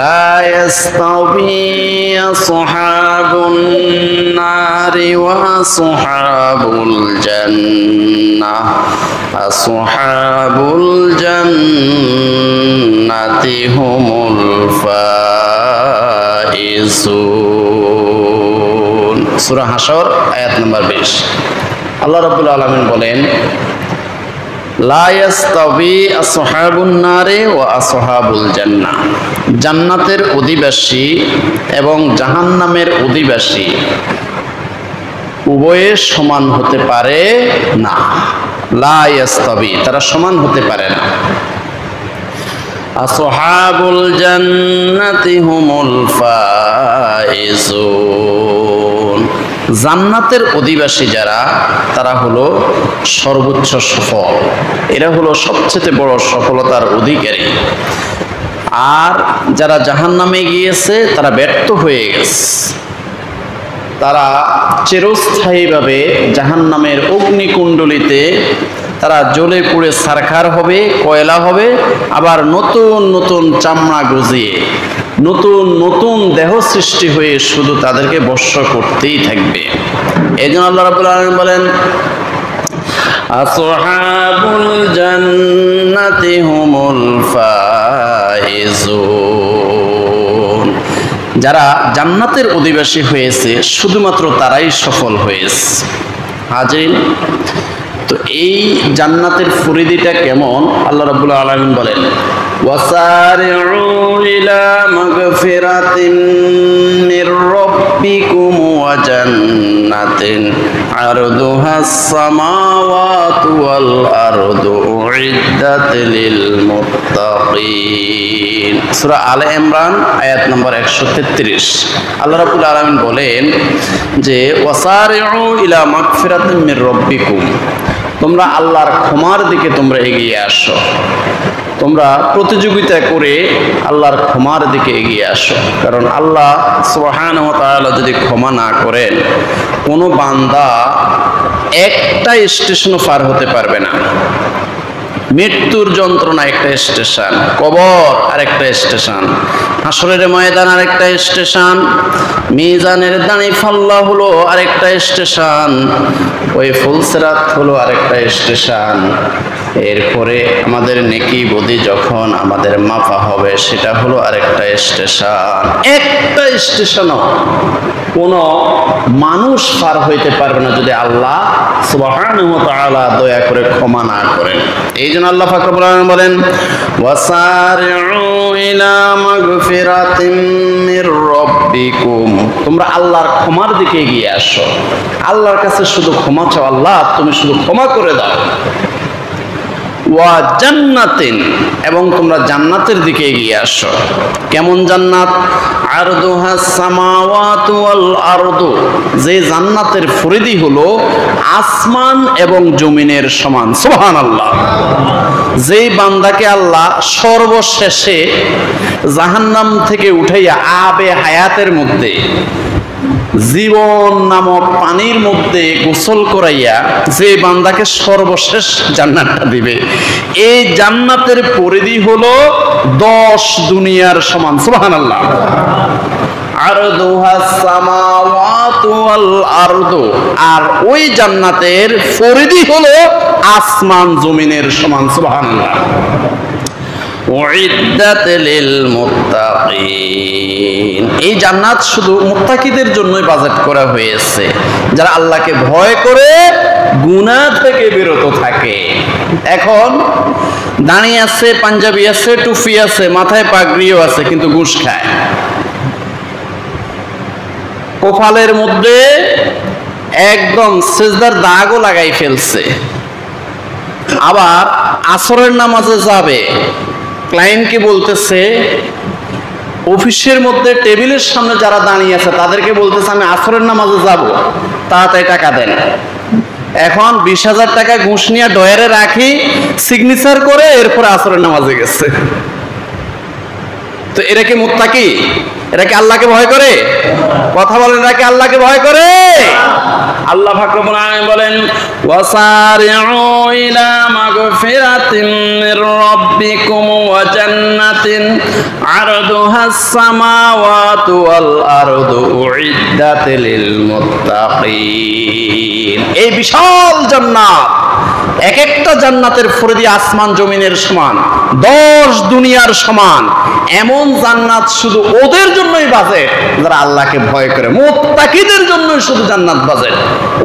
লা ইয়াস্তাবি আসহাবুন নারি ওয়া আসহাবুল জান্নাহ আসহাবুল জান্নাতি হুমুল ফাইজুন। সূরা হাশর আয়াত নম্বর 20। আল্লাহ রাব্বুল আলামিন বলেন, লা ইয়াস্তাবি আসহাবুন নারে ওয়া আসহাবুল জান্নাহ, জান্নাতের অধিবাসী এবং জাহান্নামের অধিবাসী উভয়ে সমান হতে পারে না। লা ইয়াস্তাবি, তারা সমান হতে পারে না। আসহাবুল জান্নাতি হুমুল ফাইজুন, জান্নাতের অধিবাসী যারা, তারা হলো সর্বোচ্চ সফল, এরা হলো সবচেয়ে বড় সফলতার অধিকারী। আর যারা জাহান্নামে গিয়েছে তারা ব্যর্থ হয়ে গেছে, তারা চিরস্থায়ীভাবে জাহান্নামের অগ্নিকুণ্ডলিতে তারা জ্বলে পুড়ে ছারখার হবে, কয়লা হবে, আবার নতুন নতুন চামড়া গজিয়ে নতুন নতুন দেহ সৃষ্টি হয়ে শুধু তাদেরকে বর্ষ করতেই থাকবে। এই জন্য আল্লাহ রাব্বুল আলামিন বলেন, আসহাবুল জান্নাতি হুমুল ফাইজুন, যারা জান্নাতের অধিবাসী হয়েছে শুধুমাত্র তারাই সফল হয়েছে। হাজিরিন, তো এই জান্নাতের ফরিদিটা কেমন আল্লাহ রাব্বুল আলামিন বলেন, ওয়াসারিউ ইলা মাগফিরাতিন মির রাব্বিকুম ওয়া জান্নাতিন আরদুহাস সামাওয়াতু ওয়াল আরদু উইদ্দাত লিল মুত্তাকিন। সূরা আলে ইমরান আয়াত নম্বর 133। আল্লাহ রাব্বুল আলামিন বলেন যে ওয়াসারিউ ইলা মাগফিরাতিন মির রাব্বিকুম, তোমরা আল্লাহর ক্ষমার দিকে তোমরা এগিয়ে আসো, তোমরা প্রতিযোগিতা করে আল্লাহর ক্ষমার দিকে এগিয়ে আসো। কারণ আল্লাহ সুবহানাহু ওয়া তাআলা যদি ক্ষমা না করেন, কোনো বান্দা একটা স্টেশনও পার হতে পারবে না। মৃত্যুর যন্ত্রণা একটা স্টেশন, কবর আরেকটা স্টেশন, হাসরের ময়দান আরেকটা স্টেশন, মিজানের দানি ফাল্লা হলো আরেকটা স্টেশন, ওই ফুলসিরাত হলো আরেকটা স্টেশন। এরপরে আমাদের নেকি বদি যখন আমাদের মাপা হবে সেটা হলো আরেকটা স্টেশন। একটা স্টেশনও কোনো মানুষ পার হইতে পারবে না যদি আল্লাহ সুবহানাহু ওয়া তাআলা দয়া করে ক্ষমা না করেন। এই জন্য আল্লাহ পাক রব্বুল আলামিন বলেন, ওয়াসারিউ ইলা মাগফিরাতিন মির রাব্বিকুম, তোমরা আল্লাহর ক্ষমার দিকে এগিয়ে আসো, আল্লাহর কাছে শুধু ক্ষমা চাও, আল্লাহ তুমি শুধু ক্ষমা করে দাও। ওয়া জান্নাতিন, এবং তোমরা জান্নাতের দিকে এগিয়ে আসো। কেমন জান্নাত? আরদুহাস সামাওয়াতু ওয়াল আরদু, যে জান্নাতের পরিধি হলো আসমান এবং জমিনের সমান। সুবহানাল্লাহ। যেই বান্দাকে আল্লাহ সর্বশেষে জাহান্নাম থেকে উঠাইয়া আবে হায়াতের মধ্যে, জীবন নামক পানির মধ্যে গোসল করাইয়া যে বান্দাকে সর্বশেষ জান্নাতটা দিবে, এই জান্নাতের পরিধি হলো 10 দুনিয়ার সমান। সুবহানাল্লাহ। আরদুহাস সামাওয়াতু ওয়াল আরদু, আর ওই জান্নাতের পরিধি হলো আসমান জমিনের সমান। সুবহানাল্লাহ। উইদ্দাত লিল মুত্তাকিন, এই জান্নাত শুধু মুত্তাকিদের জন্যই বাজেট করা হয়েছে, যারা আল্লাহকে ভয় করে গুনাহ থেকে বিরত থাকে। এখন দাঁড়িয়ে আছে, পাঞ্জাবি আছে, টুপি আছে, মাথায় পাগড়িও আছে, কিন্তু ঘুষ খায়। কপালের মধ্যে একদম সিজদার দাগও লাগাই ফেলছে। আবার আসরের নামাজে যাবে, ক্লায়েন্টকে বলতেছে, অফিসের মধ্যে টেবিলের সামনে যারা দাঁড়িয়ে আছে তাদেরকে বলতেছে আমি আসরের নামাজে যাব, তাড়াতাড়ি টাকা দেন। এখন 20,000 টাকা ঘুষ নিয়ে ডয়ারে রাখি, সিগনেচার করে এরপরে আসরের নামাজে গেছে। তো এরা কি মুত্তাকি? এরা কি আল্লাহকে ভয় করে? কথা বলেন, এরা কি আল্লাহকে ভয় করে? আল্লাহ পাক রব্বুল আলামিন বলেন ওয়াসারিউ ইলা মাগফিরাতিন মির রাব্বিকুম ওয়া জান্নাতিন আরদুহাস সামাওয়াতু ওয়াল আরদু উইদ্দাত লিল মুত্তাকিন। এই বিশাল জান্নাত, এক একটা জান্নাতের ফরিদি আসমান জমিনের সমান, 10 দুনিয়ার সমান। এমন জান্নাত শুধু ওদের জন্যই বাজেট যারা আল্লাহকে ভয় করে, মুত্তাকিদের জন্যই শুধু জান্নাত বাজেট।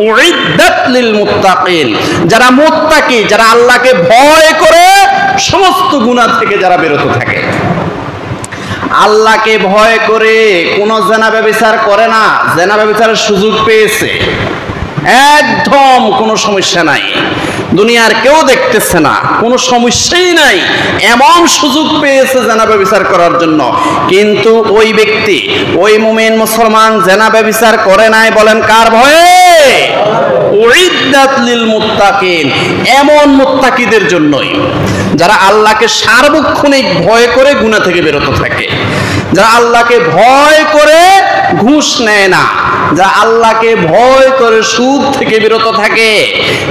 উইদ্দাত লিল মুত্তাকিন, যারা মুত্তাকি, যারা আল্লাহকে ভয় করে সমস্ত গুনাহ থেকে যারা বিরত থাকে। আল্লাহকে ভয় করে কোনো জেনা ব্যভিচার করে না, জেনা ব্যভিচারের সুযোগ পেয়েছে, একদম কোনো সমস্যা নাই, দুনিয়ার কেউ দেখতেছে না, কোনো সমস্যাই নাই, এমন সুযোগ পেয়েছে জেনা ব্যভিচার করার জন্য। কিন্তু ওই ব্যক্তি, ওই মুমিন মুসলমান জেনা ব্যভিচার করে নাই, বলেন কার ভয়ে? উইদ্দাত লিল মুত্তাকিন, এমন মুত্তাকিদের জন্যই যারা আল্লাহকে সার্বক্ষণিক ভয় করে গুনাহ থেকে বিরত থাকে, যারা আল্লাহকে ভয় করে ঘুষ নেয় না, যারা আল্লাহকে ভয় করে সুদ থেকে বিরত থাকে,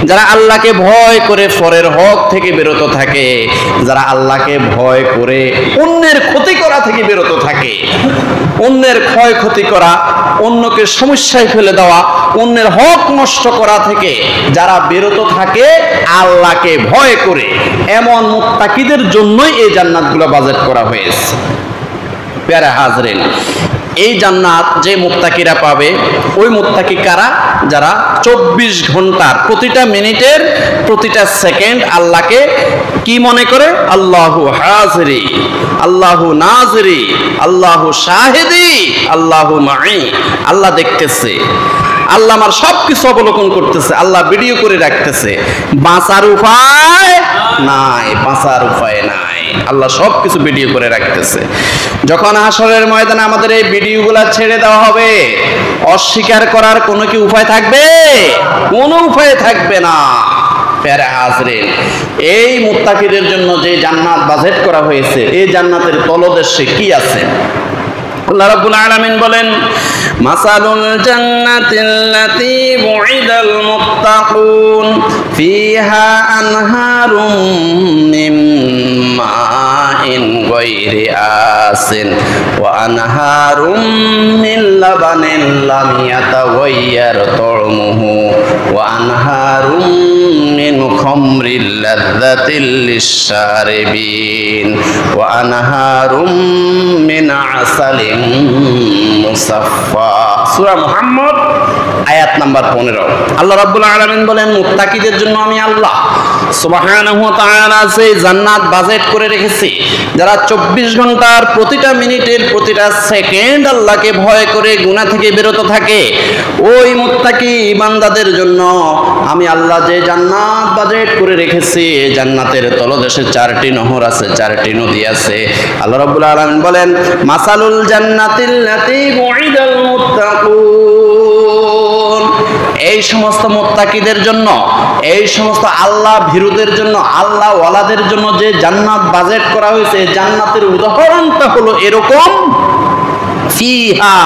যারা আল্লাহকে ভয় করে পরের হক থেকে বিরত থাকে, যারা আল্লাহকে ভয় করে অন্যের ক্ষতি করা থেকে বিরত থাকে, অন্যের ক্ষয়ক্ষতি করা, অন্যকে সমস্যায় ফেলে দেওয়া, অন্যের হক নষ্ট করা থেকে যারা বিরত থাকে আল্লাহকে ভয় করে, এমন মুত্তাকিদের জন্যই এই জান্নাতগুলো বাজেট করা হয়েছে। প্যারা হাজরিন, এই জান্নাত যে মুত্তাকিরা পাবে, ওই মুত্তাকি কারা? যারা 24 ঘন্টার প্রতিটা মিনিটের প্রতিটা সেকেন্ড আল্লাহকে কি মনে করে? আল্লাহু হাজিরি, আল্লাহু নাজিরি, আল্লাহু শাহিদি, আল্লাহু মাই। আল্লাহ দেখতেছে, আল্লাহ আমার সবকিছু অবলোকন করতেছে, আল্লাহ ভিডিও করে রাখতেছে। বাঁচার উপায় নাই, বাঁচার উপায় নাই, আল্লাহ সবকিছু ভিডিও করে রাখতেছে। যখন হাসরের ময়দানে আমাদের এই ভিডিওগুলা ছেড়ে দেওয়া হবে, অস্বীকার করার কোনো কি উপায় থাকবে? কোনো উপায় থাকবে না। প্যারা হাজরিন, এই মুত্তাকিদের জন্য যে জান্নাত বাজেট করা হয়েছে, এই জান্নাতের তলদেশে কি আছে? আল্লাহ রাব্বুল আলামিন বলেন মাসালুল জান্নাতিল্লাতী বুইদাল মুত্তাকুন ফিহা আনহারুম মিন মাইন গায়রি আসিন ওয়া আনহারুম মিন লাবানিন লাম ইয়াতাগায়্যার তা'মুহু ওয়া আনহারুম মিন খামরিল লাযযাতিল লিশ-শারিবিন ওয়া আনহারুম মিন আসালিন মুসাফফা। সূরা মুহাম্মদ আয়াত নাম্বার 15। আল্লাহ রাব্বুল আলামিন বলেন মুত্তাকিদের জন্য আমি আল্লাহ সুবহানাহু ওয়া তাআলা সেই জান্নাত বাজেট করে রেখেছি, যারা 24 ঘন্টার প্রতিটা মিনিটের প্রতিটা সেকেন্ড আল্লাহকে ভয় করে গুনাহ থেকে বিরত থাকে। ওই মুত্তাকি বান্দাদের জন্য আমি আল্লাহ যে জান্নাত বাজেট করে রেখেছি, জান্নাতের তলদেশে 4টি নহর আছে, 4টি নদী আছে। আল্লাহ রাব্বুল আলামিন বলেন মাসালুল জান্নাতিল্লাতী বুইদাল মুত্তাকুন, এই সমস্ত মুত্তাকিদের জন্য, এই সমস্ত আল্লাহ ভীরুদের জন্য, আল্লাহ ওয়ালাদের জন্য যে জান্নাত বাজেট করা হয়েছে, জান্নাতের উদাহরণটা হলো এরকম ফিহা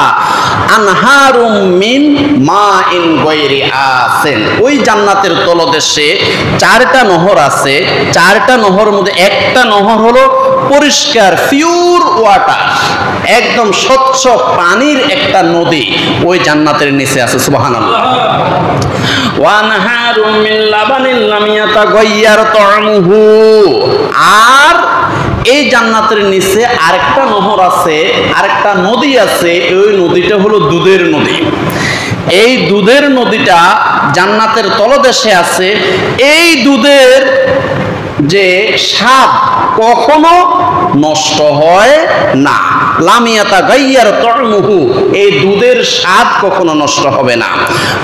আনহারুম মিন মাইন গায়রি আসিন, ওই জান্নাতের তলদেশে 4টা নহর আছে। 4টা নহর মধ্যে একটা নহর হলো পরিষ্কার পিওর ওয়াটার, একদম স্বচ্ছ পানির একটা নদী ওই জান্নাতের নিচে আছে। সুবহানাল্লাহ। ওয়া আনহারুম মিন লাবানিন লাম ইয়াতাগায়্যার তা'মুহু, আর এই জান্নাতের নিচে আরেকটা নহর আছে, আরেকটা নদী আছে, ওই নদীটা হলো দুধের নদী। এই দুধের নদীটা জান্নাতের তলদেশে আছে। এই দুধের যে স্বাদ কখনো নষ্ট হয় না, লাম ইয়াতাগায়্যার তা'মুহু, এই দুধের স্বাদ কখনো নষ্ট হবে না।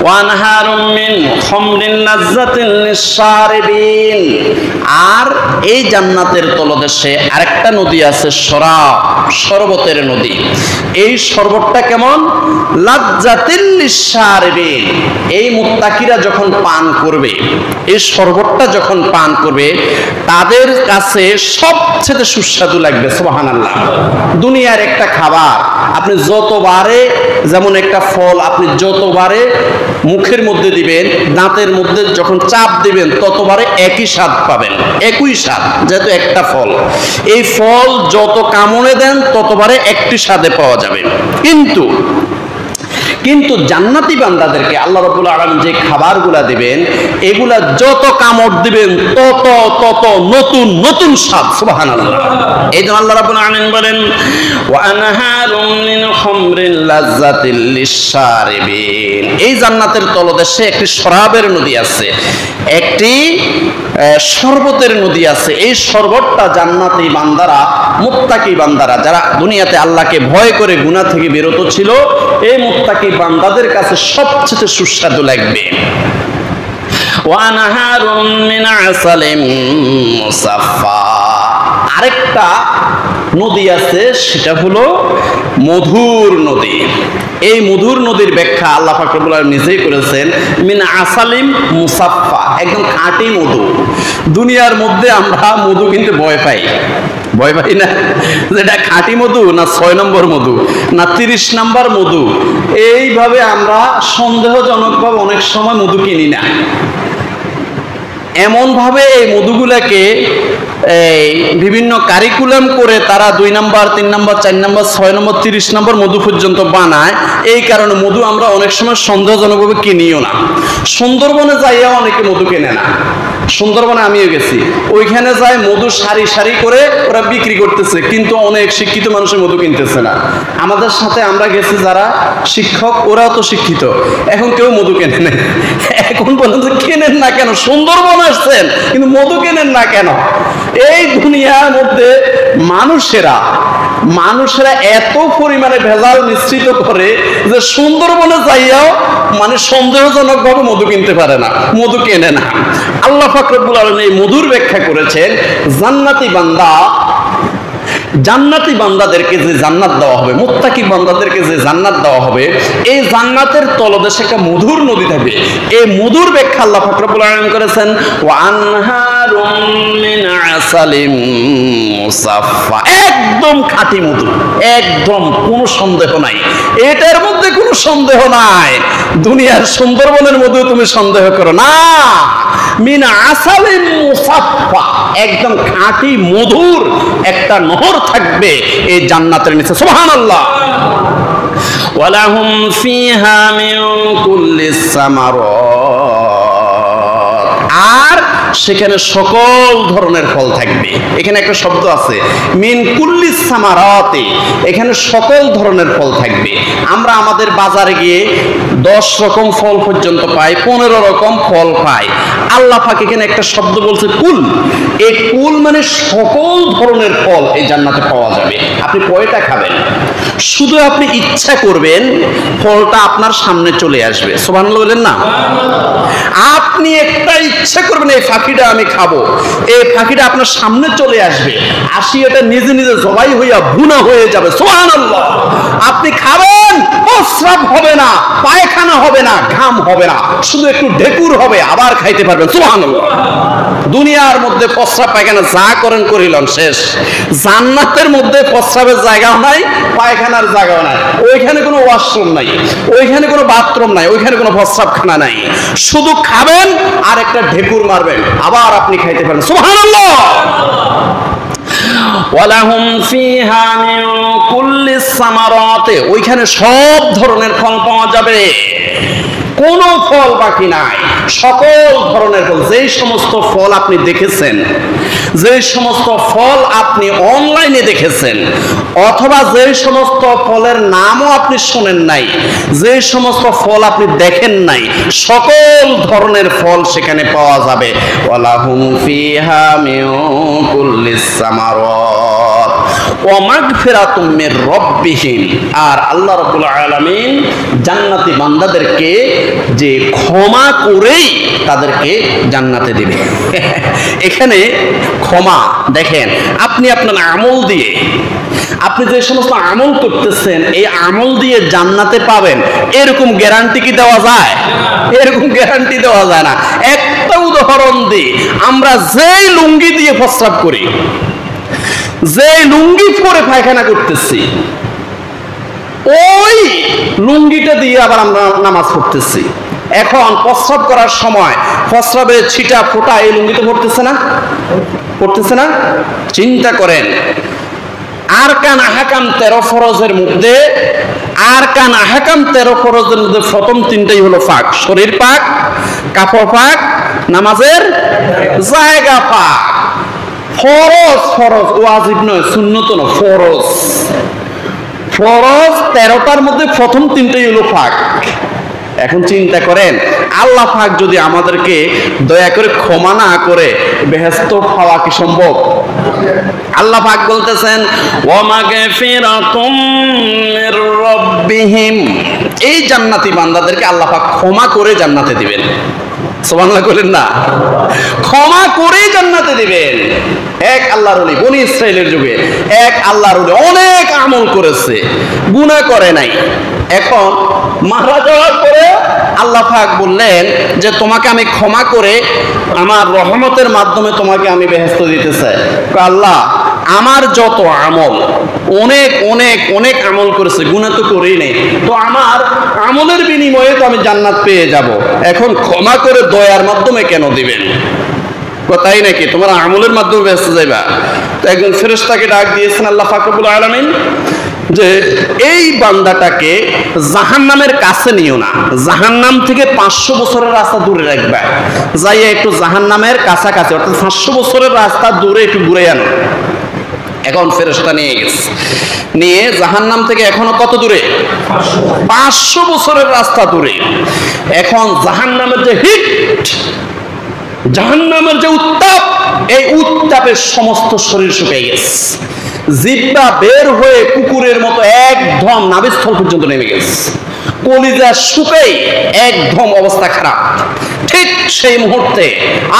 ওয়া আনহারুম মিন খামরিন লাযযাতিল লিশ-শারিবিন, আর এই জান্নাতের তলদেশে আরেকটা নদী আছে, শরাব, শরবতের নদী। এই শরবতটা কেমন? লাযযাতিল লিশ-শারিবিন, এই মুত্তাকিরা যখন পান করবে, এই শরবতটা যখন পান করবে, তাদের কাছে সবচেয়ে সুস্বাদু লাগবে। সুবহানাল্লাহ। দুনিয়ার একটা খাবার আপনি যতবারে, যেমন একটা ফল আপনি যতবারে মুখের মধ্যে দিবেন, দাঁতের মধ্যে যখন চাপ দিবেন ততবারে একই স্বাদ পাবেন, একই স্বাদ, যেহেতু একটা ফল। এই ফল যত কামড়ে দেন ততবারে একটি স্বাদে পাওয়া যাবে। কিন্তু জান্নাতি বান্দাদেরকে আল্লাহ রাব্বুল আলামিন যে খাবারগুলা দিবেন, এগুলা যত কামড় দিবেন তত তত নতুন নতুন স্বাদ। সুবহানাল্লাহ। এই জন্য আল্লাহ রাব্বুল আলামিন বলেন, ওয়া আনহারুম মিন খামরিন লাযযাতিল লিশশারিবিন। এই জান্নাতের তলদেশে একটি শরাবের নদী আছে, একটি শরবতের নদী আছে। এই শরবতটা জান্নাতি বান্দারা, মুত্তাকি বান্দারা, যারা দুনিয়াতে আল্লাহকে ভয় করে গুনাহ থেকে বিরত ছিল, এই মুত্তাকি বান্দাদের কাছে সবচেয়ে সুস্বাদু লাগবে। ওয়া নাহারুম মিন আসালিম মুসাফফা। আরেকটা নদী আছে, সেটা হলো মধুর নদী। এই মধুর নদীর ব্যাখ্যা আল্লাহ পাক রব্বুল আলামিন নিজেই করেছেন, মিন আসালিম মুসাফফা, একদম খাঁটি মধু। দুনিয়ার মধ্যে আমরা মধু কিনতে ভয় পাই না, যেটা খাঁটি মধু না 6 নম্বর মধু না 30 নম্বর মধু, এইভাবে আমরা সন্দেহজনকভাবে অনেক সময় মধু কিনি না। এমন ভাবে এই মধুগুলাকে বিভিন্ন কারিকুলাম করে তারা 2 নম্বর 3 নম্বর 4 নম্বর 6 নম্বর 30 নম্বর মধু পর্যন্ত বানায়। এই কারণে মধু আমরা অনেক সময় সন্দেহজনকভাবে কিনিও না। সুন্দরবনে যাইয়া অনেকে মধু কেনে না। সুন্দরবনে আমিও গেছি, ওইখানে যায় মধু সারি সারি করে ওরা বিক্রি করতেছে, কিন্তু অনেক শিক্ষিত মানুষের মধু কিনতেছে না। আমাদের সাথে আমরা গেছি যারা শিক্ষক, ওরাও তো শিক্ষিত, এখন কেউ মধু কেনে না। এখন পর্যন্ত কেনেন না কেন? সুন্দরবন আসছেন কিন্তু মধু কেনেন না কেন? এই দুনিয়ার মধ্যে মানুষেরা এত পরিমাণে ভেজাল মিশ্রিত করে যে সুন্দরবনে যাইয়াও মানে সন্দেহজনক ভাবে মধু কিনতে পারে না, মধু কেনে না। আল্লাহ পাক রব্বুল আলামিন এই মধুর ব্যাখ্যা করেছেন, জান্নাতি বান্দাদেরকে যে জান্নাত দেওয়া হবে, মুত্তাকি বান্দাদেরকে যে জান্নাত দেওয়া হবে, এই জান্নাতের তলদেশে একটা মধুর নদী থাকবে। এই মধুর ব্যাখ্যা আল্লাহ পাক রব্বুল আলামিন করেছেন, ওয়া আনহারুম মিন আসালিম মুসাফফা, একদম খাঁটি মধু, একদম কোনো সন্দেহ নাই, এটার মধ্যে কোনো সন্দেহ নাই। দুনিয়ার সুন্দরবনের মধু তুমি সন্দেহ করো না, মিন আসালিম মুসাফফা, একদম খাঁটি মধুর একটা নহর থাকবে এই জান্নাতের নিচে। সুবহানাল্লাহ। ওয়ালাহুম ফিহা মিন কুল্লিস সামারাত, আর সেখানে সকল ধরনের ফল থাকবে। এখানে একটা শব্দ আছে, মিন কুল্লিস সামারাতি, এখানে সকল ধরনের ফল থাকবে। আমরা আমাদের বাজারে গিয়ে 10 রকম ফল পর্যন্ত পাই, 15 রকম ফল পাই। আল্লাহ পাক এখানে একটা শব্দ বলছে কুল। এই কুল মানে সকল ধরনের ফল এই জান্নাতে পাওয়া যাবে। আপনি কয়টা খাবেন? শুধু আপনি ইচ্ছা করবেন, ফলটা আপনার সামনে চলে আসবে। সুবহানাল্লাহ বলেন না? আপনি একটা ইচ্ছা করবেন এই ফাঁকিটা আমি খাবো, এই ফাঁকিটা আপনার সামনে চলে আসবে, আসি এটা নিজে নিজে জবাই হইয়া ভুনা হয়ে যাবে। সুবহানাল্লাহ। আপনি খাবেন, প্রস্রাব হবে না, পায়খানা হবে না, ঘাম হবে না, শুধু একটু ঢেকুর হবে, আবার খাইতে পারবেন। সুবহানাল্লাহ। দুনিয়ার মধ্যে প্রস্রাব পায়খানা যা করেন করিলেন, শেষ। জান্নাতের মধ্যে প্রস্রাবের জায়গাও নাই, পায়খানার জায়গাও নাই, ওইখানে কোনো ওয়াশরুম নাই, ওইখানে কোনো বাথরুম নাই, ওইখানে কোনো প্রস্রাবখানা নাই। শুধু খাবেন আর একটা ঢেকুর মারবেন, আবার আপনি খাইতে পারবেন। সুবহানাল্লাহ। ওয়ালাহুম ফিহা মিন কুল্লিস সামারাতি, ওইখানে সব ধরনের ফল পাওয়া যাবে, কোনো ফল বাকি নাই, সকল ধরনের ফল। যেই সমস্ত ফল আপনি দেখেছেন, যে সমস্ত ফল আপনি অনলাইনে দেখেছেন, অথবা যে সমস্ত ফলের নামও আপনি শোনেন নাই, যে সমস্ত ফল আপনি দেখেন নাই, সকল ধরনের ফল সেখানে পাওয়া যাবে। ওয়ালাহুম ফিহা মিন কুল্লিস সামারাত ওয়া মাগফিরাতুম মির রাব্বিহিম, আর আল্লাহ রাব্বুল আলামিন জান্নাতি বান্দাদেরকে যে ক্ষমা করেই তাদেরকে জান্নাতে দিবে। এখানে ক্ষমা দেখেন, আপনি আপনার আমল দিয়ে, আপনি যে সমস্ত আমল করতেছেন, এই আমল দিয়ে জান্নাতে পাবেন, এরকম গ্যারান্টি কি দেওয়া যায়? এরকম গ্যারান্টি দেওয়া যায় না। একটা উদাহরণ দিই, আমরা যেই লুঙ্গি দিয়ে প্রস্রাব করি, যে লুঙ্গি পরে পায়খানা করতেছি, ওই লুঙ্গিটা দিয়ে আবার আমরা নামাজ পড়তেছি। এখন প্রস্রাব করার সময় প্রস্রাবের ছিটা ফোঁটা এই লুঙ্গিতে পড়তেছে না? পড়তেছে না? চিন্তা করেন, আরকান আহকাম 13 ফরজের মধ্যে আরকান আহকাম 13 ফরজের মধ্যে প্রথম তিনটাই হলো পাক। শরীর পাক, কাপড় পাক, নামাজের জায়গা পাক। ফরজ ফরজ, ওয়াজিব নয়, সুন্নত নয়, ফরজ। ফরজ 13টার মধ্যে প্রথম তিনটাই হলো পাক। এখন চিন্তা করেন, আল্লাহ পাক যদি আমাদেরকে দয়া করে ক্ষমা না করে বেহেশত পাওয়া কি সম্ভব? আল্লাহ পাক বলতেছেন ওয়া মাগফিরাতুম মির রাব্বিহিম, এই জান্নাতি বান্দাদেরকে আল্লাহ পাক ক্ষমা করে জান্নাতে দিবেন। সুবহানাল্লাহ বলেন না? ক্ষমা করে জান্নাতে দিবেন। এক আল্লাহর ওলি, বনি ইসরাইলের যুগে এক আল্লাহর ওলি অনেক আমল করেছে, গুনাহ করে নাই। এখন মারা যাওয়ার পরে আল্লাহ পাক বললেন যে তোমাকে আমি ক্ষমা করে আমার রহমতের মাধ্যমে তোমাকে আমি বেহেশত দিতে চাই। আল্লাহ, আমার যত আমল, অনেক অনেক অনেক আমল করেছে, গুনাহ তো করেই নেই, তো আমার আমলের বিনিময়ে তো আমি জান্নাত পেয়ে যাব, এখন ক্ষমা করে দয়ার মাধ্যমে কেন দিবেন? তাই নাকি তোমরা আমলের মাধ্যমে বেহেশত যাইবা? তো একজন ফেরেশতাকে ডাক দিয়েছেন আল্লাহ পাক রব্বুল আলামিন যে এই বান্দাটাকে জাহান্নামের কাছে নিও না, জাহান্নাম থেকে 500 বছরের রাস্তা দূরে রাখবে, যাইয়া একটু জাহান্নামের কাছাকাছি অর্থাৎ 500 বছরের রাস্তা দূরে একটু ঘুরে আনো। এখন ফেরেশতা নিয়ে গেছে, নিয়ে জাহান্নাম থেকে এখনো কত দূরে? 500 বছরের রাস্তা দূরে। এখন জাহান্নামের যে হিট, জাহান্নামের যে উত্তাপ, এই উত্তাপের সমস্ত শরীর শুকিয়ে গেছে, জিহ্বা বের হয়ে কুকুরের মতো একদম নাভিস্থল পর্যন্ত নেমে গেছে, কলিজা শুকাই একদম অবস্থা খারাপ। ঠিক সেই মুহূর্তে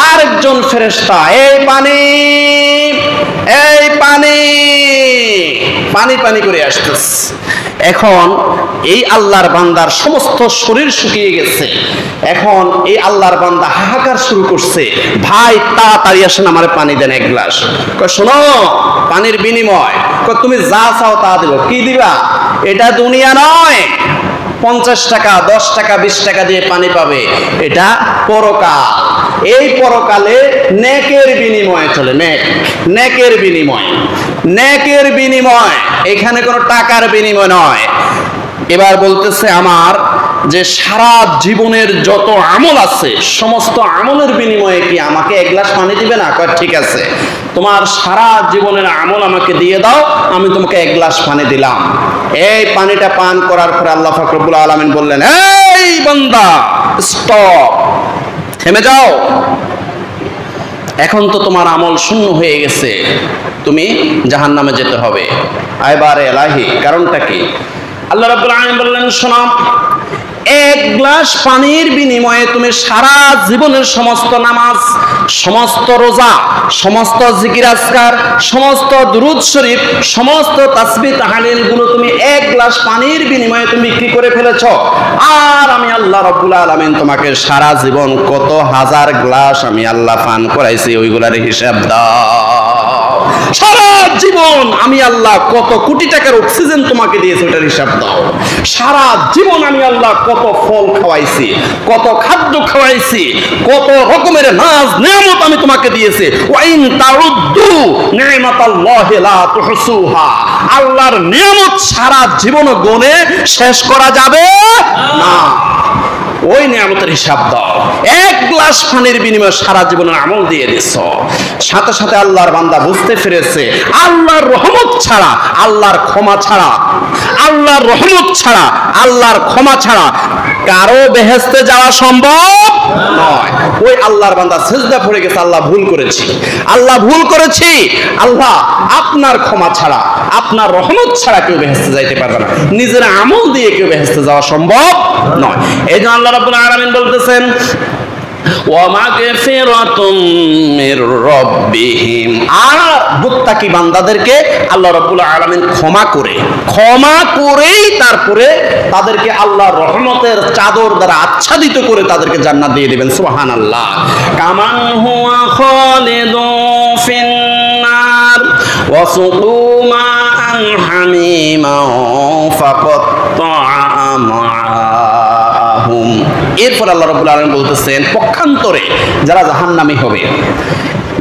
আরেকজন ফেরেশতা এই পানি এই পানি পানি পানি করে আসতেছে। এখন এই আল্লাহর বান্দার সমস্ত শরীর শুকিয়ে গেছে। এখন এই আল্লাহর বান্দা হাহাকার শুরু করছে, ভাই তাড়াতাড়ি আসেন আমার পানি দেন এক গ্লাস। কয় শোনো, পানির বিনিময় তুমি যা চাও তা দিব। কি দিবা? এটা দুনিয়া নয়, 50 টাকা 10 টাকা 20 টাকা দিয়ে পানি পাবে, এটা পরকাল। এই পরকালে নেকের বিনিময়ে চলে, নেকের বিনিময়, নেকের বিনিময়, এখানে কোনো টাকার বিনিময় নয়। এবার বলতেছে আমার যে সারা জীবনের যত আমল আছে সমস্ত আমলের বিনিময়ে কি আমাকে এক গ্লাস পানি দিবে না? কয় ঠিক আছে, তোমার সারা জীবনের আমল আমাকে দিয়ে দাও, আমি তোমাকে এক গ্লাস পানি দিলাম। এই পানিটা পান করার পরে আল্লাহ পাক রব্বুল আলামিন বললেন এই বান্দা স্টপ, থেমে যাও, এখন তো তোমার আমল শূন্য হয়ে গেছে, তুমি জাহান্নামে যেতে হবে। আইবারে এলাহি, কারণটা কি? আল্লাহ রাব্বুল আলামিন বললেন শোনো, এক গ্লাস পানির বিনিময়ে তুমি সারা জীবনের সমস্ত নামাজ, সমস্ত রোজা, সমস্ত জিকির আজকার, সমস্ত দুরূদ শরীফ, সমস্ত তাসবিহ তাহলিল গুলো তুমি এক গ্লাস পানির বিনিময়ে তুমি বিক্রি করে ফেলেছো। আর আমি আল্লাহ রাব্বুল আলামিন তোমাকে সারা জীবন কত হাজার গ্লাস আমি আল্লাহ পান করাইছি, ওইগুলার হিসাব দাও। সারা জীবন আমি আল্লাহ কত কোটি টাকার অক্সিজেন তোমাকে দিয়েছি, ওটার হিসাব দাও। সারা জীবন আমি আল্লাহ কত ফল খাওয়াইছি, কত খাদ্য খাওয়াইছি, কত রকমের নাজ নিয়ামত আমি তোমাকে দিয়েছি। ওয়াইন তাউদ্দু নি'মাতাল্লাহি লা তুহসুহা, আল্লাহর নিয়ামত সারা জীবন গুণে শেষ করা যাবে না। ওই নিয়ামতের হিসাব দাও। এক গ্লাস পানির বিনিময়ে সারা জীবনের আমল দিয়ে দিছ। সাথে সাথে আল্লাহর বান্দা বুঝতে পেরেছে আল্লাহর রহমত ছাড়া, আল্লাহর ক্ষমা ছাড়া, আল্লাহর রহমত ছাড়া, আল্লাহর ক্ষমা ছাড়া কারো বেহেশতে যাওয়া সম্ভব নয়। ওই আল্লাহর বান্দা সিজদা পড়ে গেছে, আল্লাহ ভুল করেছি, আল্লাহ ভুল করেছি, আল্লাহ আপনার ক্ষমা ছাড়া, আপনার রহমত ছাড়া কেউ বেহেশতে যাইতে পারবে না। নিজের আমল দিয়ে কেউ বেহেশতে যাওয়া সম্ভব নয়। এই জন্য আল্লাহ রাব্বুল আলামিন বলতেছেন ওয়া মাগফিরাতুম মির রাব্বিহিম, আর মুত্তাকি বান্দাদেরকে আল্লাহ রাব্বুল আলামিন ক্ষমা করেই তারপরে তাদেরকে আল্লাহর রহমতের চাদর দ্বারা আচ্ছাদিত করে তাদেরকে জান্নাত দিয়ে দিবেন। সুবহানাল্লাহ। কামান হুয়া খালিদুন ফিন নার ওয়াসুকু মাআন হামিমা ফাকাত্তা আমআহুম। এরপর আল্লাহ রাব্বুল আলামিন বলতেছেন পক্ষান্তরে যারা জাহান্নামী হবে।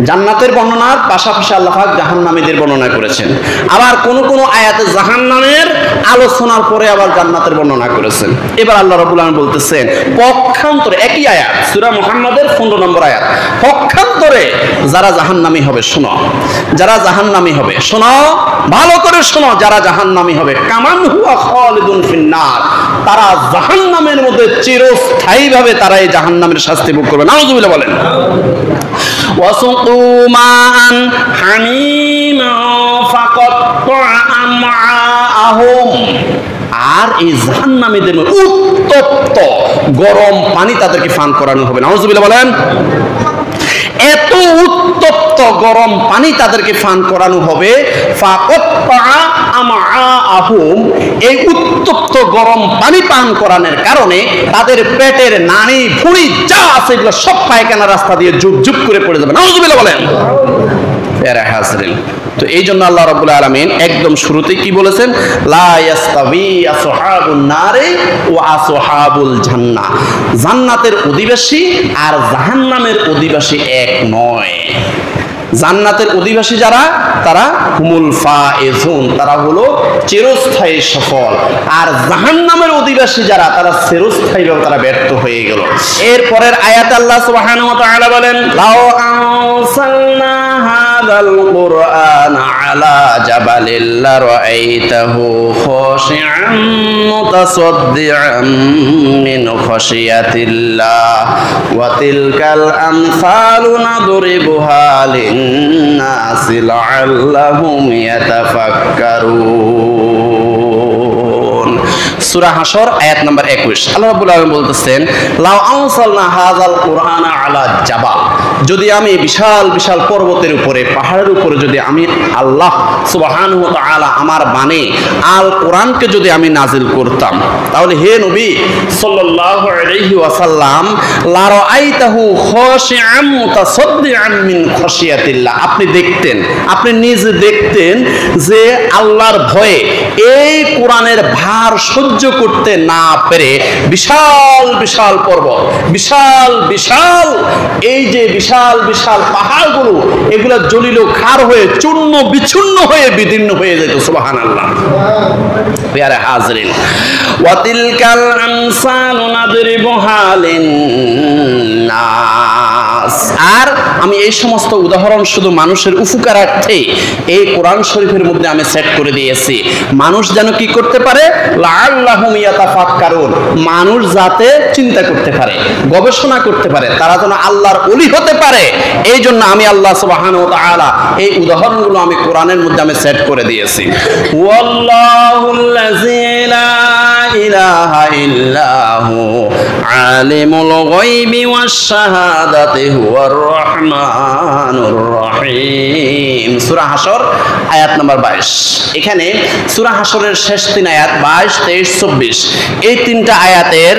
জান্নাতের বর্ণনার পাশাপাশি আল্লাহ পাক জাহান্নামীদের বর্ণনা করেছেন। আবার কোন কোন আয়াতে জাহান্নামের আলোচনার পরে আবার জান্নাতের বর্ণনা করেছেন। এবার আল্লাহ রাব্বুল আলামিন বলতেছেন পক্ষান্তরে, একই আয়াত সূরা মুহাম্মাদের 15 নম্বর আয়াত, পক্ষান্তরে যারা জাহান্নামী হবে শোনো, যারা জাহান্নামী হবে শোনো, ভালো করে শোনো, যারা জাহান্নামী হবে কামান হুয়া খালিদুন ফিন্নার, তারা জাহান্নামের মধ্যে চিরস্থায়ীভাবে তারা এই জাহান্নামের শাস্তি ভোগ করবে। নাউযুবিল্লাহ বলেন। ওয়াসুকু মাআন হামিমা ফাকাত্তা আমআহুম, আর এই জাহান্নামীদের উত্তপ্ত গরম পানি তাদেরকে পান করানো হবে। নাউযুবিল্লাহ বলেন। এত উত্তপ্ত গরম পানি তাদেরকে পান করানো হবে। ফাকাত্তা আমআহুম, এই উত্তপ্ত গরম পানি পান করানোর কারণে তাদের পেটের নাড়ি ভুঁড়ি যা আছে এগুলো সব পায়খানা রাস্তা দিয়ে জুপ জুপ করে পড়ে যাবে। নাউযুবিল্লাহ বলেন। প্যারা হাজরিন, তো এই জন্য আল্লাহ রাব্বুল আলামিন একদম শুরুতেই কি বলেছেন? লা ইয়াস্তাবি আসহাবুন নারে ওয়া আসহাবুল জান্নাহ, জান্নাতের অধিবাসী আর জাহান্নামের অধিবাসী এক নয়। জান্নাতের অধিবাসী যারা, তারা হুমুল ফায়েজুন, তারা হলো চিরস্থায়ী সফল, আর জাহান্নামের অধিবাসী যারা, তারা চিরস্থায়ীভাবে তারা ব্যর্থ হয়ে গেল। এরপরের আয়াতে আল্লাহ সুবহানাহু ওয়া তাআলা বলেন লাউ আনসালনা হাযাল কুরআন আলা জাবালিন লারাআইতাহু খাশিআন মুতাসাদ্দিআন মিন খাশিয়াতিল্লাহ ওয়া তিলকাল আমসালু নাদরিবুহা লিন-নাসি লাআল্লাহুম ইয়াতাফাক্কারুন। সূরা হাশর আয়াত নম্বর 21 আল্লাহ রাব্বুল আলামিন বলতেছেন লাউ আনসালনা হাযাল কুরআনা আলা জাবাল, যদি আমি বিশাল বিশাল পর্বতের উপরে, পাহাড়ের উপরে যদি আমি আল্লাহ সুবহানাহু ওয়া তাআলা আমার বাণী আল কোরআনকে যদি আমি নাজিল করতাম, তাহলে হে নবী সাল্লাল্লাহু আলাইহি ওয়াসাল্লাম লা রাআইতাহু খাশিআম মুতাসাদ্দিআন মিন খাশিয়াতিল্লাহ, আপনি দেখতেন, আপনি নিজে দেখতেন যে আল্লাহর ভয়ে এই কোরআনের ভার সহ্য করতে না পেরে বিশাল বিশাল পর্বত, বিশাল বিশাল এই যে বিশাল বিশাল পাহাড়গুলো, এগুলো জ্বলিল খার হয়ে চূর্ণ বিচূর্ণ হয়ে বিদীর্ণ হয়ে যেত। সুবহানাল্লাহ। প্যারা হাজরিন, ওয়া তিলকাল আমসালু নাদরিবুহা লিন-নাস, আর আমি এই সমস্ত উদাহরণ শুধু মানুষের উপকারার্থে এই কোরআন শরীফের মধ্যে আমি সেট করে দিয়েছি, মানুষ যেন কি করতে পারে, লাআল্লাহুম ইয়াতাফাক্কারুন, মানুষ যাতে চিন্তা করতে পারে, গবেষণা করতে পারে, তারা যেন আল্লাহর ওলি হতে পারে। এই জন্য আমি আল্লাহ সুবহানাহু ওয়া তাআলা এই উদাহরণগুলো আমি কোরআনের মধ্যে আমি সেট করে দিয়েছি। ওয়াল্লাহুল্লাযী লা ইলাহা ইল্লাহু আলিমুল গায়বি ওয়াশ শাহাদাতি হুয়ার রহমানুর রহিম। সূরা হাশর আয়াত নাম্বার 22। এখানে সূরা হাশরের শেষ তিন আয়াত 22, 23, 24, এই তিনটা আয়াতের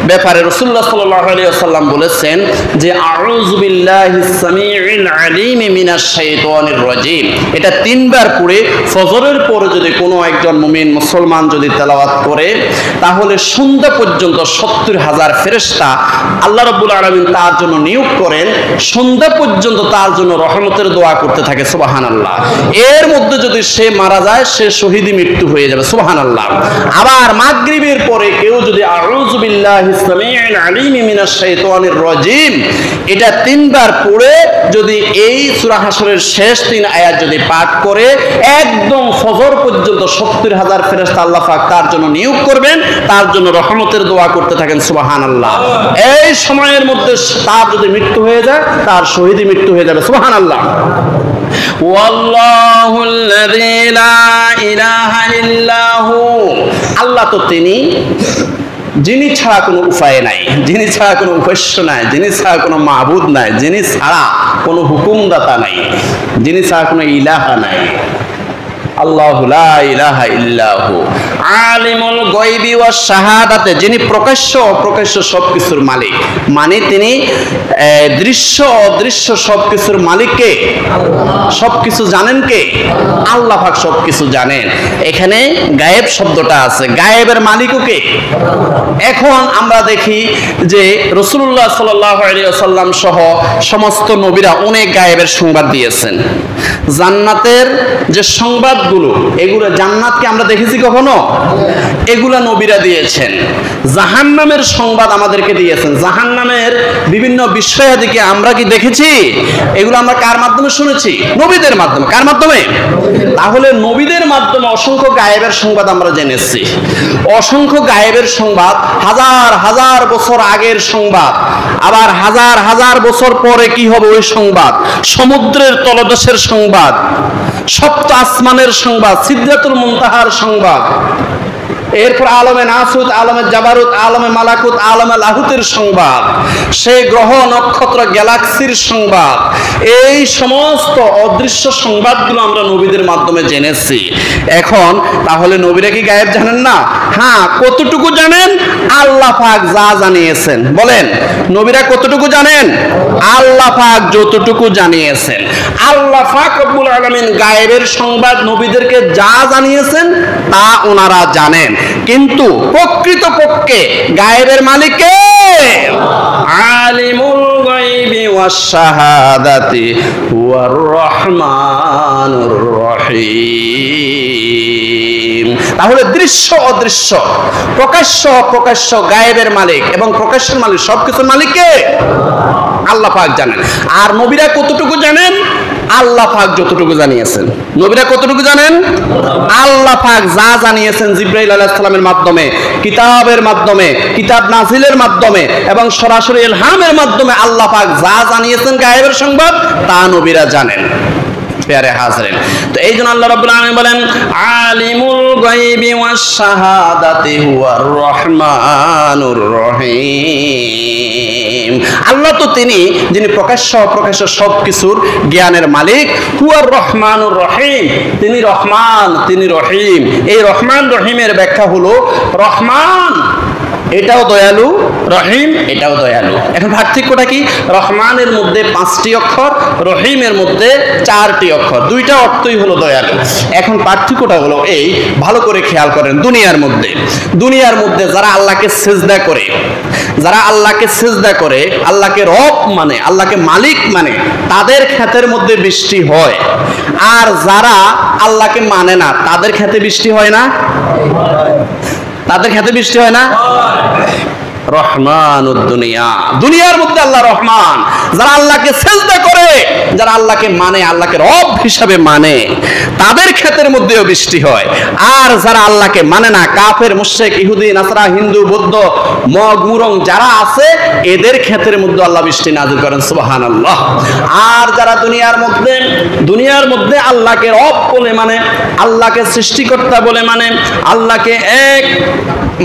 ব্যাপারে রাসূলুল্লাহ সাল্লাল্লাহু আলাইহি ওয়াসাল্লাম বলেছেন যে আউযু বিল্লাহিস সামিউল আলিম মিনাশ শাইতানির রাজিম, এটা তিনবার পড়ে ফজরের পরে যদি কোনো একজন মুমিন মুসলমান যদি তেলাওয়াত করে, তাহলে সন্ধ্যা পর্যন্ত 70,000 ফেরেশতা আল্লাহ রাব্বুল আলামিন তার জন্য নিয়োগ করেন, সন্ধ্যা পর্যন্ত তার জন্য রহমতের দোয়া করতে থাকে। সুবহানাল্লাহ। এর মধ্যে যদি সে মারা যায়, সে শহীদি মৃত্যু হয়ে যাবে। সুবহানাল্লাহ। আবার মাগরিবের পরে কেউ যদি আউযু বিল্লাহিস সামিউল আলিম মিনাশ শাইতানির রাজিম এটা তিনবার পড়ে যদি এই সূরা হাশরের শেষ তিন আয়াত যদি পাঠ করে, একদম ফজর পর্যন্ত 70,000 ফেরেশতা আল্লাহ পাক তার জন্য নিয়োগ করবেন, তার জন্য রহমতের দোয়া করতে থাকেন। সুবহানাল্লাহ। এই সময়ের মধ্যে তার যদি মৃত্যু হয়ে যায়, তার শহীদি মৃত্যু হয়ে যাবে। সুবহানাল্লাহ। ওয়াল্লাহুল্লাযী লা ইলাহা ইল্লাহু, আল্লাহ তো তিনি যিনি ছাড়া কোনো উপায় নাই, যিনি ছাড়া কোনো উপাস্য নাই, যিনি ছাড়া কোনো মাবুদ নাই, যিনি ছাড়া কোনো হুকুমদাতা নাই, যিনি ছাড়া কোনো ইলাহা নাই। আল্লাহু লা ইলাহা ইল্লাহু, আলিমুল গায়বি ওয়াস শাহাদাতে, যিনি প্রকাশ্য অপ্রকাশ্য সবকিছুর মালিক, মানে তিনি দৃশ্য অদৃশ্য সবকিছুর মালিক কে? সবকিছু জানেন কে? আল্লাহ পাক সবকিছু জানেন। এখানে গায়েব শব্দটা আছে, গায়েবের মালিকও কে? এখন আমরা দেখি যে রাসূলুল্লাহ সাল্লাল্লাহু আলাইহি ওয়াসাল্লাম সহ সমস্ত নবীরা অনেক গায়েবের সংবাদ দিয়েছেন। জান্নাতের যে সংবাদগুলো, এগুলো জান্নাতকে আমরা দেখেছি কখনো? এগুলা নবীরা দিয়েছেন। জাহান্নামের সংবাদ আমাদেরকে দিয়েছেন। জাহান্নামের বিভিন্ন বিষয়াদিকে আমরা কি দেখেছি? এগুলো আমরা কার মাধ্যমে শুনেছি? নবীদের মাধ্যমে। কার মাধ্যমে? তাহলে নবীদের মাধ্যমে অসংখ্য গায়েবের সংবাদ আমরা জেনেছি। অসংখ্য গায়েবের সংবাদ, হাজার হাজার বছর আগের সংবাদ, আবার হাজার হাজার বছর পরে কি হবে ওই সংবাদ, সমুদ্রের তলদেশের সংবাদ, সপ্ত আসমানের সংবাদ, সিদরাতুল মুনতাহার সংবাদ, এরপর আলমে নাসুত, আলমে জাবারুত, আলমে মালাকুত, আলমে লাহুতের সংবাদ, সেই গ্রহ নক্ষত্র গ্যালাক্সির সংবাদ, এই সমস্ত অদৃশ্য সংবাদগুলো আমরা নবীদের মাধ্যমে জেনেছি। এখন তাহলে নবীরা কি গায়েব জানেন না? হ্যাঁ, কতটুকু জানেন? আল্লাহ পাক যা জানিয়েছেন। বলেন, নবীরা কতটুকু জানেন? আল্লাহ পাক যতটুকু জানিয়েছেন। আল্লাহ পাক রব্বুল আলামিন গায়েবের সংবাদ নবীদেরকে যা জানিয়েছেন তা ওনারা জানেন, কিন্তু প্রকৃতপক্ষে গায়েবের মালিক কে? আলিমুল গায়বি ওয়াস শাহাদাতি হুয়ার রহমানুর রহিম। তাহলে দৃশ্য অদৃশ্য, প্রকাশ্য অপ্রকাশ্য গায়েবের মালিক এবং প্রকাশ্যের মালিক, সবকিছুর মালিক কে? আল্লাহ পাক জানেন। আর নবীরা কতটুকু জানেন? আল্লাহ পাক যতটুকু জানিয়েছেন। নবীরা কতটুকু জানেন? আল্লাহ পাক যা জানিয়েছেন জিবরাইল আলাইহিস সালামের মাধ্যমে, কিতাবের মাধ্যমে, কিতাব নাজিলের মাধ্যমে এবং সরাসরি ইলহামের মাধ্যমে আল্লাহ পাক যা জানিয়েছেন গায়েবের সংবাদ, তা নবীরা জানেন। প্যারে হাজরিন, তো এই জন্য আল্লাহ রাব্বুল আলামিন বলেন আলিমুল গায়বি ওয়াস শাহাদাতি হুয়ার রহমানুর রহিম। আল্লাহ তো তিনি যিনি প্রকাশ্য অপ্রকাশ্য সবকিছুর জ্ঞানের মালিক, হুয়ার রহমানুর রহিম, তিনি রহমান, তিনি রহিম। এই রহমান রহিমের ব্যাখ্যা হলো রহমান এটাও দয়ালু, রহিম এটাও দয়ালু। এখন পার্থক্যটা কি? রহমানের মধ্যে 5টি অক্ষর, রহিমের মধ্যে 4টি অক্ষর, দুইটা অর্থই হলো দয়ালু। এখন পার্থক্যটা হলো এই, ভালো করে খেয়াল করেন, দুনিয়ার মধ্যে যারা আল্লাহকে সিজদা করে, যারা আল্লাহকে সিজদা করে, আল্লাহকে রব মানে, আল্লাহকে মালিক মানে, তাদের ক্ষেতের মধ্যে বৃষ্টি হয়। আর যারা আল্লাহকে মানে না, তাদের ক্ষেতে বৃষ্টি হয় না? তাদের ক্ষেতে বৃষ্টি হয় না? রহমানুদ দুনিয়া, দুনিয়ার মধ্যে আল্লাহ রহমান। যারা আল্লাহকে সিজদা করে, যারা আল্লাহকে মানে, আল্লাহকে রব হিসাবে মানে, তাদের ক্ষেতের মধ্যেও বৃষ্টি হয়। আর যারা আল্লাহকে মানে না, কাফের, মুশরিক, ইহুদি, নাসারা, হিন্দু, বৌদ্ধ, মগ, মুরং যারা আছে, এদের ক্ষেতের মধ্যে আল্লাহ বৃষ্টি নাযিল করেন। সুবহানাল্লাহ। আর যারা দুনিয়ার মধ্যে আল্লাহকে রব বলে মানে, আল্লাহকে সৃষ্টিকর্তা বলে মানে, আল্লাহকে এক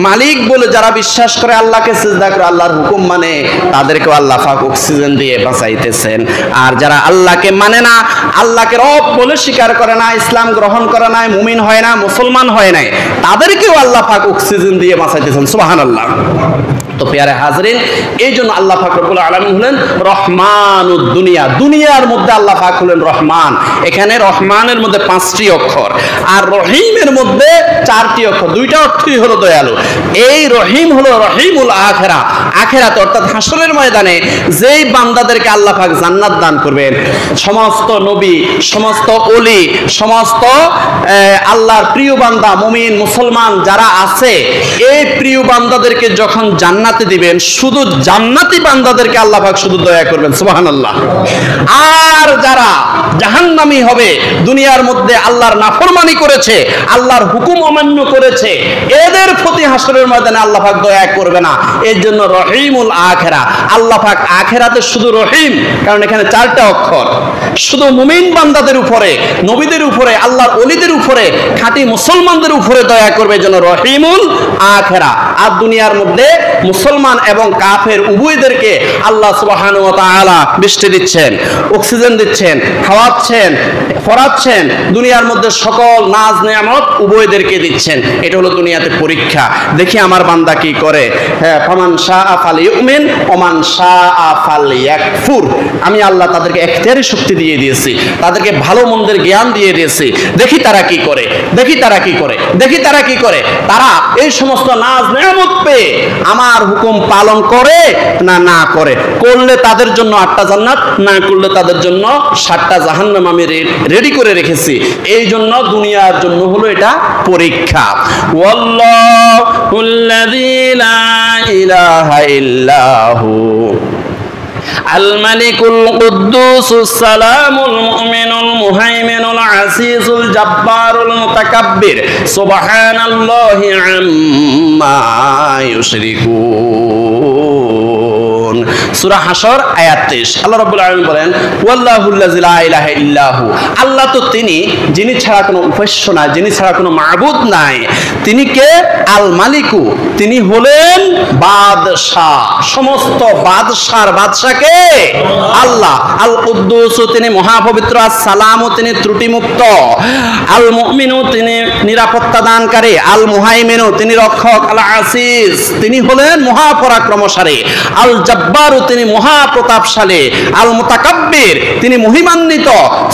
মালিক বলে যারা বিশ্বাস করে, আল্লাহকে সিজদা করে, আল্লাহর হুকুম মানে, তাদেরকে আল্লাহ পাক অক্সিজেন দিয়ে বাঁচাইতেছেন। আর যারা আল্লাহকে মানে না, আল্লাহকে রব বলে স্বীকার করে না, ইসলাম গ্রহণ করে না, মুমিন হয় না, মুসলমান হয় নাই, তাদেরকেও আল্লাহ পাক অক্সিজেন দিয়ে বাঁচাইতেছেন। সুবহানাল্লাহ। তো প্যারে হাজরিন, এই জন্য আল্লাহ পাক রব্বুল আলামিন হলেন রহমানুদ দুনিয়া। দুনিয়ার মধ্যে আল্লাহ পাক হলেন রহমান। এখানে রহমানের মধ্যে 5টি অক্ষর, আর রহিমের মধ্যে 4টি অক্ষর, দুইটা অর্থই হলো দয়ালু। এই রহিম হলো রহিমুল আখিরা, আখিরাত অর্থাৎ হাসরের ময়দানে যেই বান্দাদেরকে আল্লাহ পাক জান্নাত দান করবেন, সমস্ত নবী, সমস্ত ওলি, সমস্ত আল্লাহর প্রিয় বান্দা, মুমিন, মুসলমান যারা আছে, এই প্রিয় বান্দাদেরকে যখন জান্নাতে দিবেন, শুধু জান্নাতি বান্দাদেরকে আল্লাহ পাক শুধু দয়া করবেন। সুবহানাল্লাহ। আর যারা জাহান্নামী হবে, দুনিয়ার মধ্যে আল্লাহর নাফরমানি করেছে, আল্লাহর হুকুম অমান্য করেছে, এদের প্রতি হাসরের ময়দানে আল্লাহ পাক দয়া করবে না। এর জন্য রহিমুল আখিরা, আল্লাহ পাক আখিরাতে শুধু রহিম, কারণ এখানে 4টা অক্ষর, শুধু মুমিন বান্দাদের উপরে, নবীদের উপরে, আল্লাহর ওলিদের উপরে, খাঁটি মুসলমানদের উপরে দয়া করবে, এর জন্য রহিমুল আখিরা। আর দুনিয়ার মধ্যে মুসলমান এবং কাফের উভয়দেরকে আল্লাহ সুবহানাহু ওয়া তাআলা বৃষ্টি দিচ্ছেন, অক্সিজেন দিচ্ছেন, খাওয়াচ্ছেন, পড়াচ্ছেন, দুনিয়ার মধ্যে সকল নাজ নিয়ামত উভয়দেরকে দিচ্ছেন। এটা হলো দুনিয়াতে পরীক্ষা। দেখি আমার বান্দা কি করে। হ্যাঁ, ফামান শাআ ফালিউমিন ওমান শাআ ফালইয়াকফুর। আমি আল্লাহ তাদেরকে ইখতিয়ারি শক্তি দিয়ে দিয়েছি, তাদেরকে ভালো মন্দের জ্ঞান দিয়ে দিয়েছি। দেখি তারা কি করে, দেখি তারা কি করে, দেখি তারা কি করে। তারা এই সমস্ত নাজ নিয়ামত পেয়ে আমার হুকুম পালন করে না না করে। করলে তাদের জন্য 8টা জান্নাত, না করলে তাদের জন্য 7টা জাহান্নাম আমি রেডি করে রেখেছি। এই জন্য দুনিয়ার জন্য হলো এটা পরীক্ষা। ওয়াল্লাহুল্লাযী লা ইলাহা ইল্লাহু আল মালিকুল কুদ্দুসুস সালামুল মুমিনুল মুহাইমিনুল আসিসুল জাব্বারুল মুতাকাব্বির সুবহানাল্লাহি আম্মা ইউশরিকুন। সূরা হাশর আয়াত 23। আল্লাহ রাব্বুল আলামিন বলেন, ওয়াল্লাহুল্লাযী লা ইলাহা ইল্লাহু, আল্লাহ তো তিনি যিনি ছাড়া কোনো উপাস্য নাই, যিনি ছাড়া কোনো মাবুদ নাই। তিনি কে? আল মালিকু, তিনি হলেন বাদশাহ, সমস্ত বাদশার বাদশাকে আল্লাহ। আল কুদ্দুস, তিনি মহাপবিত্র। আস সালামু, তিনি ত্রুটিমুক্ত। আল মুমিনু, তিনি নিরাপত্তা দানকারী। আল মুহাইমিনু, তিনি রক্ষক। আল আসিস, তিনি হলেন মহাপরাক্রমশালী। আল জাব্বারু, তিনি মহাপ্রতাপশালী। আল মুতাকাব্বির, তিনি মহিমান্বিত।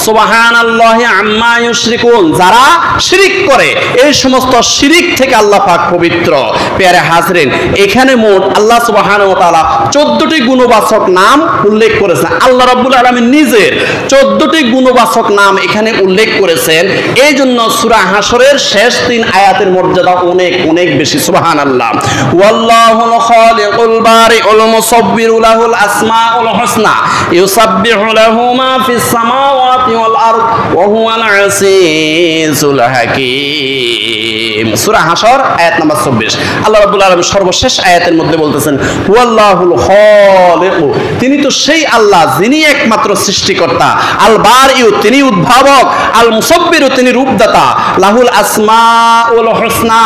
সুবহানাল্লাহি আম্মা ইউশরিকুন, যারা শিরিক করে এই সমস্ত শিরিক থেকে আল্লাহ পাক পবিত্র। প্যারে হাজরিন, এখানে মোট আল্লাহ সুবহানাহু ওয়া তাআলা 14টি গুণবাচক নাম উল্লেখ করেছেন। আল্লাহ রাব্বুল আলামিন নিজের 14টি গুণবাচক নাম এখানে উল্লেখ করেছেন। এই জন্য সূরা হাশরের শেষ 3 আয়াতের মর্যাদা অনেক অনেক বেশি। সুবহানাল্লাহ। ওয়াল্লাহুল খালিকুল বারিউল মুসাব্বিরু লাহুল আসমাউল হুসনা ইউসাব্বিহু লাহু মা ফিস সামাওয়াতি ওয়াল আরদ ওয়া হুয়াল আসিসুল হাকীম। সূরা হাশর আয়াত নাম্বার 24। আল্লাহ রাব্বুল আলামিন সর্বশেষ আয়াতের মধ্যে বলতেছেন, ওয়াল্লাহুল খালিকু, তিনি তো সেই আল্লাহ যিনি একমাত্র সৃষ্টিকর্তা। আল বারিউ, তিনি উদ্ভাবক। আল মুসাব্বিরু, তিনি রূপদাতা। লাহুল আসমাউল হুসনা,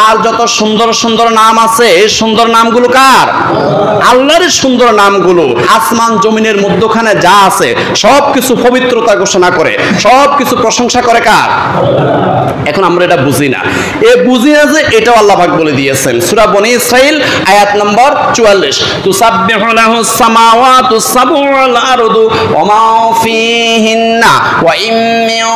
আর যত সুন্দর সুন্দর নাম আছে এই সুন্দর নামগুলো কার? আল্লাহর সুন্দর নামগুলো। আসমান জমিনের মধ্যখানে যা আছে সব কিছু পবিত্রতা ঘোষণা করে, সব কিছু প্রশংসা করে কার? এখন আমরা এটা বুঝি না, বুঝি না যে এটাও আল্লাহ পাক বলে দিয়েছেন। সূরা বনী ইসরাঈল আয়াত নম্বর 44। তুসাব্বিহু লাহুস সামাওয়াতুস সাবউ ওয়াল আরদু ওয়া মা ফীহিন্না ওয়া ইম মিন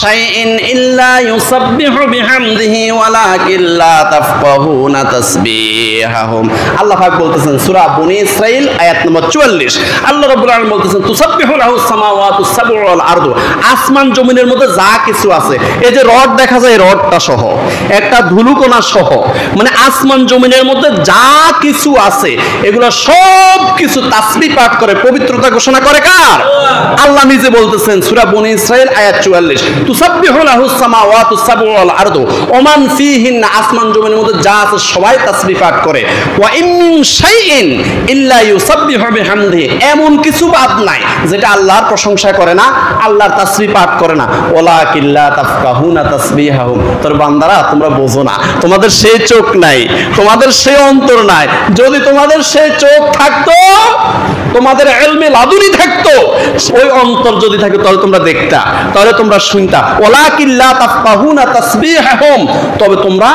শাইইন ইল্লা ইউসাব্বিহু বিহামদিহি ওয়ালাকিন লা তাফকাহুনা তাসবিহাহুম। আল্লাহ পাক বলতেছেন সূরা বনী ইসরাঈল আয়াত নম্বর 44। আল্লাহ রাব্বুল আলামিন বলতেছেন, তুসাব্বিহু লাহুস সামাওয়াতুস সাবউ ওয়াল আরদু, আসমান জমিনের মধ্যে যা কিছু আছে, এই যে রড দেখা যায়, রডটা সহ, একটা ধুলুকণা সহ, মানে আসমান জমিনের মধ্যে যা কিছু আছে এগুলো সব কিছু তাসবিহ পাঠ করে, পবিত্রতা ঘোষণা করে কার? আল্লাহ নিজে বলতেছেন সূরা বনী ইসরাঈল আয়াত 44। তুসাব্বিহু লাহুস সামাওয়াতুস সাবউ ওয়াল আরদু ওয়া মান ফীহিন্না, আসমান জমিনের মধ্যে যা আছে সবাই তাসবিহ পাঠ করে। ওয়া ইম মিন শাইইন ইল্লা ইউসাব্বিহু বিহামদিহি, এমন কিছু বাদ নাই যেটা আল্লাহর প্রশংসা করে না, আল্লাহর তাসবিহ পাঠ করে না। ওয়ালাকিন লা তাফকাহুনা তাসবিহাহুম, তোর বান্দারা তোমরা বোঝো না, তোমাদের সেই চোখ নাই, তোমাদের সেই অন্তর নাই। যদি তোমাদের সেই চোখ থাকতো, তোমাদের ইলমে লাদুনি থাকতো, ওই অন্তর যদি থাকে তাহলে তোমরা দেখতা, তাহলে তোমরা শুনতা। ওয়ালাকিন লা তাফকাহুনা তাসবিহাহুম, তবে তোমরা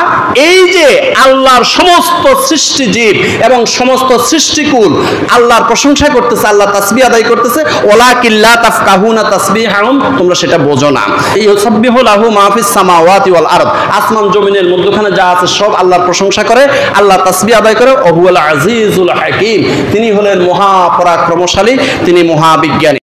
এই যে আল্লাহর সমস্ত সৃষ্টিজীব এবং সমস্ত সৃষ্টিকুল আল্লাহর প্রশংসা করতেছে, আল্লাহ তাসবিহ আদায় করতেছে, ওয়ালাকিন লা তাফকাহুনা তাসবিহাহুম, তোমরা সেটা বোঝো না। ইউসাব্বিহু লাহু মা ফিস সামাওয়াতি ওয়াল আরদ, আসমান জমিনের মধ্যখানে যা আছে সব আল্লাহর প্রশংসা করে, আল্লাহ তাসবিহ আদায় করে। ওয়া হুয়াল আজিজুল হাকীম, তিনি হলেন মহাপরাক্রমশালী, তিনি মহাবিজ্ঞানী।